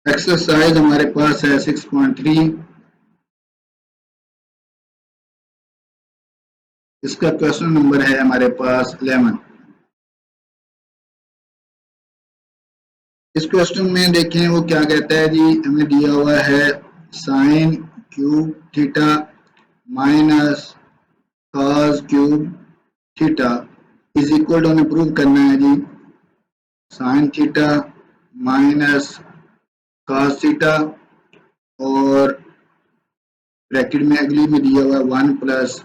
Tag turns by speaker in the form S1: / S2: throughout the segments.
S1: Exercise हमारे पास है 6.3। इसका क्वेश्चन नंबर है हमारे पास 11। इस क्वेश्चन में देखें वो क्या कहता है जी, हमें दिया हुआ है sine cube theta minus cos cube theta is equal to, हमें प्रूव करना है जी sine theta minus cos theta और ब्रैकेट में अगली में दिया हुआ है 1 plus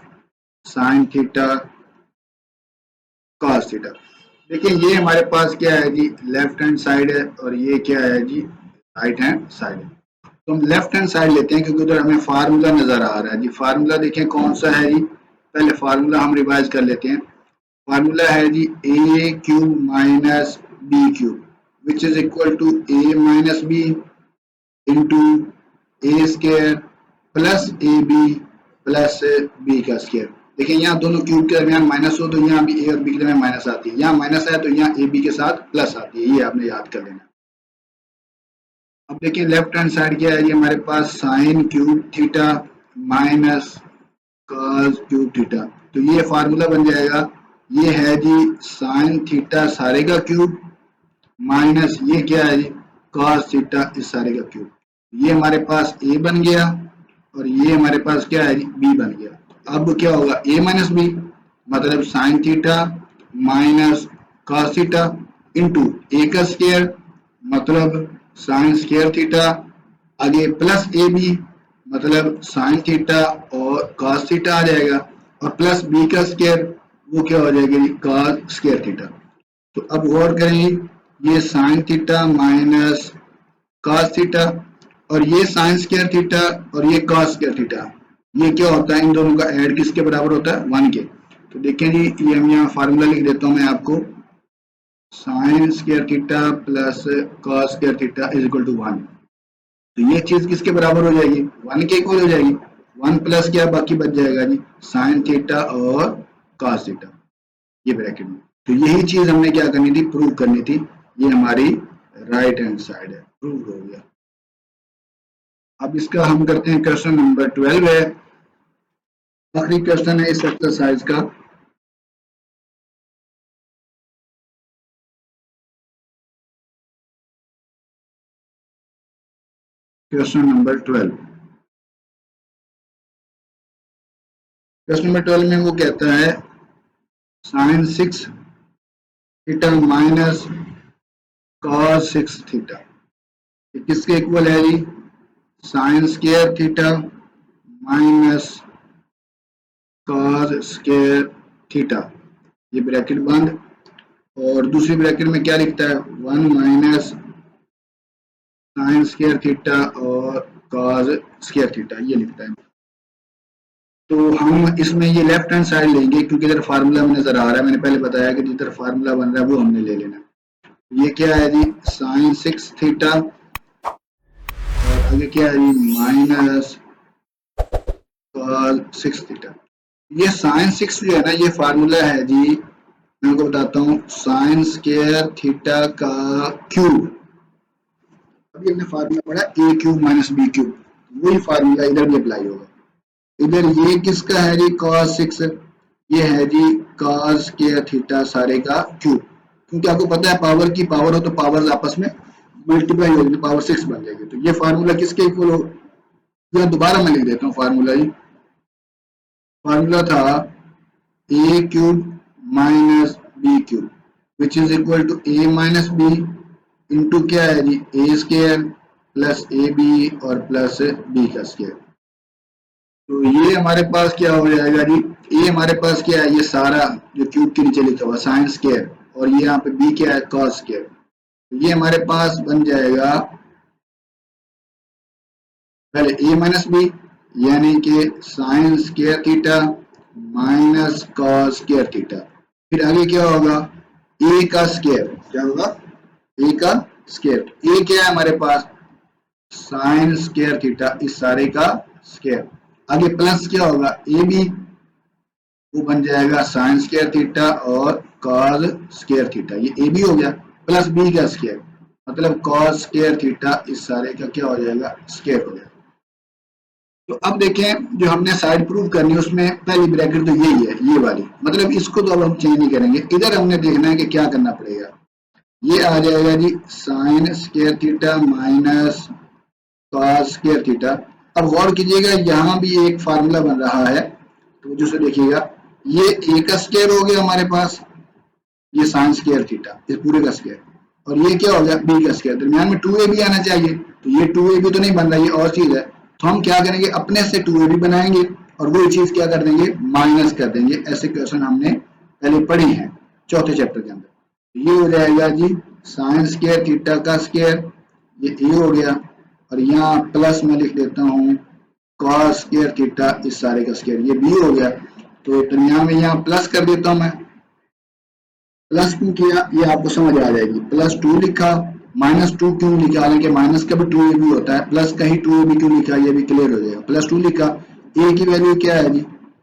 S1: sine theta cos theta. देखिए ये हमारे पास क्या है जी, लेफ्ट हैंड साइड है और ये क्या है जी, राइट हैंड साइड है। तो हम लेफ्ट हैंड साइड लेते हैं क्योंकि उधर हमें फार्मूला नजर आ रहा है जी। फार्मूला देखें कौन सा है जी, पहले फार्मूला हम रिवाइज कर लेते हैं। फार्मूला है जी A cube minus B cube which is equal to A minus B into A square plus A B plus B का स्क्वायर। देखिए यहाँ दोनों क्यूब के दरमियान माइनस हो तो यहाँ भी ए और बी के दरमियान माइनस आती है, यहाँ माइनस है तो यहाँ ए बी के साथ प्लस आती है, ये आपने याद कर लेना। अब देखिए लेफ्ट हैंड साइड क्या है, ये हमारे पास sine cube theta minus cos cube theta. तो ये फार्मूला बन जाएगा, ये है जी साइन थीटा सारे का क्यूब माइनस ये क्या है जी कॉस थीटा इस सारे का क्यूब। ये हमारे पास ए बन गया और ये हमारे पास क्या है जी बी बन गया। अब क्या होगा ए माइनस बी मतलब sine theta minus cos theta into A का स्क्वायर मतलब साइन स्क्वायर थीटा, आगे प्लस ए बी मतलब साइन थीटा और कॉस थीटा आ जाएगा और प्लस बी का स्क्वायर वो क्या हो जाएगा जी कॉस स्क्वायर थीटा। तो अब गौर करेंगे, ये sign theta minus cos theta और ये साइन स्क्वायर थीटा और ये कॉस स्क्वायर थीटा, ये क्या होता है इन दोनों का ऐड किसके बराबर होता है 1 के। तो देखें जी ये हम यहाँ फार्मूला लिख देता हूँ मैं आपको, sine square theta plus cos square theta is equal to 1। तो ये चीज किसके बराबर हो जाएगी 1 के इक्वल हो जाएगी। 1 प्लस क्या बाकी बच जाएगा जी साइन थीटा और कॉस थीटा ये ब्रैकेट में। तो यही चीज हमने क्या करनी थी प्रूव करनी थी, ये हमारी राइट हैंड साइड है, प्रूव हो गया। अब इसका हम करते हैं क्वेश्चन नंबर 12 है, आखिरी क्वेश्चन है इस एक्सरसाइज का। क्वेश्चन नंबर 12, क्वेश्चन नंबर 12 में वो कहता है sine 6 theta minus cos 6 theta किसके इक्वल है जी sine square theta minus cos square theta, ये ब्रैकेट बंद और दूसरी ब्रैकेट में क्या लिखता है 1 माइनस साइन स्क्वायर थीटा और कॉस स्क्वायर थीटा ये लिखता है। तो हम इसमें ये लेफ्ट हैंड साइड लेंगे क्योंकि इधर फार्मूला में नजर आ रहा है, मैंने पहले बताया कि जिधर फार्मूला बन रहा है वो हमने ले लेना। ये क्या है जी साइन 6 थीटा और आगे क्या है जी माइनस कॉस 6 थीटा। ये साइन 6 जो है ना ये फार्मूला है जी, मैं आपको बताता हूँ साइन स्क्वायर थीटा का क्यूब। अभी हमने फार्मूला पढ़ा ए क्यूब माइनस बी क्यूब, वही फार्मूला इधर भी अप्लाई होगा। इधर ये किसका है जी cos 6, ये है जी cos स्क्वायर थीटा सारे का क्यूब, क्योंकि आपको पता है पावर की पावर हो तो पावर्स आपस में मल्टीप्लाई होगी तो पावर 6 बन जाएगी। तो ये फार्मूला किसके इक्वल हो, या दोबारा मैं लिख देता हूँ फार्मूला जी। फार्मूला था A cube minus B cube which is equal to A minus B into क्या है जी A square plus A B और प्लस बी का स्क्वायर। तो ये हमारे पास क्या हो जाएगा जी, ये हमारे पास क्या है ये सारा जो क्यूब के नीचे लिखा हुआ साइन स्क्वायर और ये यहाँ पे बी क्या है कॉस स्क्वायर। तो ये हमारे पास बन जाएगा पहले ए माइनस बी यानी कि sign square theta minus cos square theta, फिर आगे क्या होगा ए का स्क्वायर, क्या होगा ए का स्क्वायर। ए क्या है हमारे पास साइन स्क्वायर थीटा इस सारे का स्क्वायर, आगे प्लस क्या होगा ए बी वो बन जाएगा साइन स्क्वायर थीटा और कॉस स्क्वायर थीटा, ये ए बी हो गया प्लस बी का स्क्वायर मतलब कॉस स्क्वायर थीटा इस सारे का क्या हो जाएगा, स्क्वायर हो जाएगा। तो अब देखें जो हमने साइड प्रूव करनी है उसमें पहली ब्रैकेट तो यही है, ये वाली, मतलब इसको तो अब हम चेंज नहीं करेंगे। इधर हमने देखना है कि क्या करना पड़ेगा। ये आ जाएगा जी sine square theta minus cos square theta. अब गौर कीजिएगा यहाँ भी एक फार्मूला बन रहा है, तो जो से देखिएगा ये ए का स्क्वायर हो गया हमारे पास, ये साइन स्क्वायर थीटा इस पूरे का स्क्वायर, और ये क्या हो गया बी का स्क्वायर, दरमियान में 2a भी आना चाहिए, तो ये 2a भी तो नहीं बन रहा, ये और चीज है। तो हम क्या करेंगे, अपने से 2a भी बनाएंगे और वही चीज क्या कर देंगे, माइनस कर देंगे। ऐसे क्वेश्चन हमने पहले पढ़ी हैं चौथे चैप्टर के अंदर। ये हो जाएगा जी साइन स्क्वायर थीटा का स्क्वायर, ये ए हो गया, और यहाँ प्लस में लिख देता हूँ कॉस स्क्वायर थीटा इस सारे का स्क्वायर, ये बी हो गया। तो दरमियान में यहाँ प्लस कर देता हूँ मैं, प्लस 2 किया, ये आपको समझ आ जाएगी। प्लस 2 लिखा, माइनस 2 क्यों लिखा, हालांकि माइनस का भी 2a भी होता है, प्लस का ही 2a भी क्यों लिखा, ये भी क्लियर हो जाएगा। प्लस 2 लिखा, a की वैल्यू क्या है जी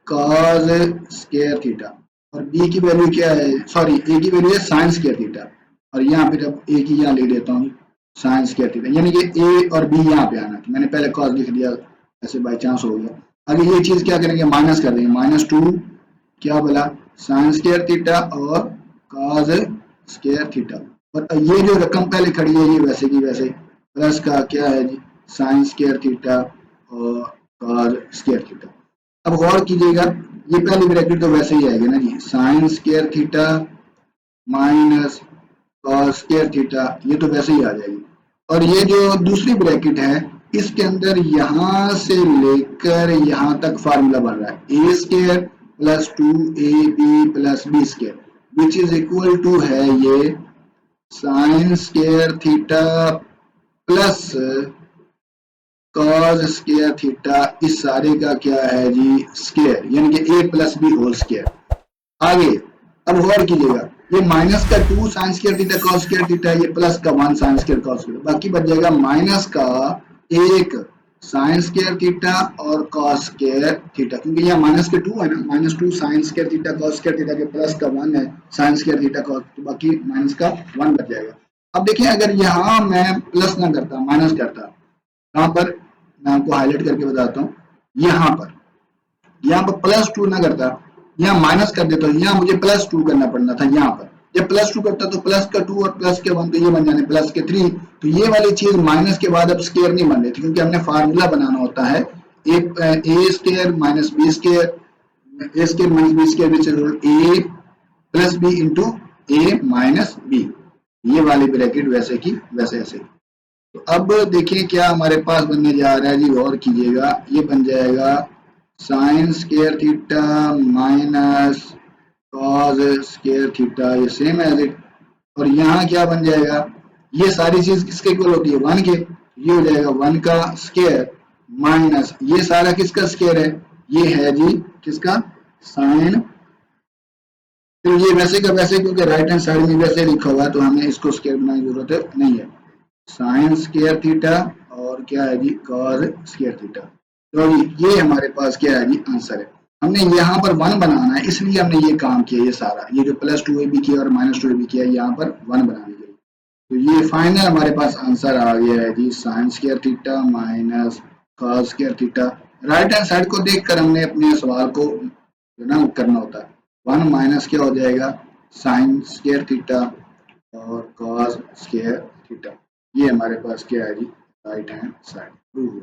S1: कॉस स्क्वायर थीटा, और b की वैल्यू क्या है, सॉरी a की वैल्यू है साइन स्क्वायर थीटा, और यहाँ पे जब a की यहाँ लिख देता हूँ साइन स्क्वायर थीटा, यानी कि a और b यहाँ पे आना, तो मैंने पहले कॉस लिख दिया, ऐसे बाई चांस हो गया। आगे ये चीज क्या करेंगे, माइनस कर देंगे, माइनस 2 क्या बोला साइन स्क्वायर थीटा और कॉस स्क्वायर थीटा, और ये जो रकम पहले खड़ी है ये वैसे की वैसे, प्लस का क्या है जी साइन स्क्वायर थीटा और कॉस स्क्वायर थीटा। अब गौर कीजिएगा ये पहली ब्रैकेट तो वैसे ही आएगी ना जी, sine square theta minus cos square theta, ये तो वैसे ही आ जाएगी। और ये जो दूसरी ब्रैकेट है इसके अंदर यहाँ से लेकर यहाँ तक फार्मूला बन रहा है, A square plus 2ab plus B square which is equal to है ये sine square theta plus cos square theta इस सारे का क्या है जी स्क्वायर, यानी कि a plus B whole square. आगे अब गौर कीजिएगा ये माइनस का 2 sine square theta cos square theta, ये प्लस का 1 साइन स्क्वायर कॉस स्क्वायर, बाकी बच जाएगा माइनस का 1 साइन स्क्वायर थीटा और कॉस स्क्वायर थीटा, क्योंकि यहाँ माइनस के 2 है ना, minus 2 sine square theta cos square theta के प्लस का 1 है साइन स्क्वायर थीटा कॉस, तो बाकी माइनस का 1 बच जाएगा। अब देखिए अगर यहाँ मैं प्लस ना करता माइनस करता, यहाँ पर मैं आपको हाईलाइट करके बताता हूँ, यहाँ पर प्लस 2 ना करता, यहाँ माइनस कर देता हूँ, यहाँ मुझे प्लस 2 करना पड़ना था, यहाँ पर जब प्लस 2 करता तो प्लस का 2 और प्लस के 1 तो ये बन जाने प्लस के 3, तो ये वाली चीज माइनस के बाद अब स्क्वायर नहीं बन रही थी, क्योंकि हमने फार्मूला बनाना होता है A square minus B square, A square minus B square which is A plus B into A minus B, ये वाली ब्रैकेट वैसे की वैसे ऐसे। तो अब देखिए क्या हमारे पास बनने जा रहा है जी, गौर कीजिएगा ये बन जाएगा sign square theta minus cos square theta, ये सेम एज इट, और यहाँ क्या बन जाएगा, ये सारी चीज किसके इक्वल होती है 1 के, ये हो जाएगा 1 का स्क्वायर माइनस ये सारा किसका स्क्वायर है, ये है जी किसका साइन, तो ये वैसे का वैसे, क्योंकि राइट हैंड साइड में वैसे लिखा हुआ है तो हमें इसको स्क्वायर बनाने की जरूरत नहीं है, साइन स्क्वायर थीटा और क्या है जी कॉस स्क्वायर थीटा। तो ये हमारे पास क्या है जी आंसर है। हमने यहाँ पर 1 बनाना है इसलिए हमने ये काम किया, ये सारा ये जो प्लस 2ab किया और माइनस 2ab किया यहाँ पर 1 बनाने के लिए। तो ये फाइनल हमारे पास आंसर आ गया है जी sine square theta minus cos square theta. Right hand side को देखकर हमने अपने सवाल को ना करना होता है, 1 माइनस क्या हो जाएगा साइन स्क्वायर थीटा और कॉस स्क्वायर थीटा, ये हमारे पास क्या है जी राइट हैंड साइड प्रूव।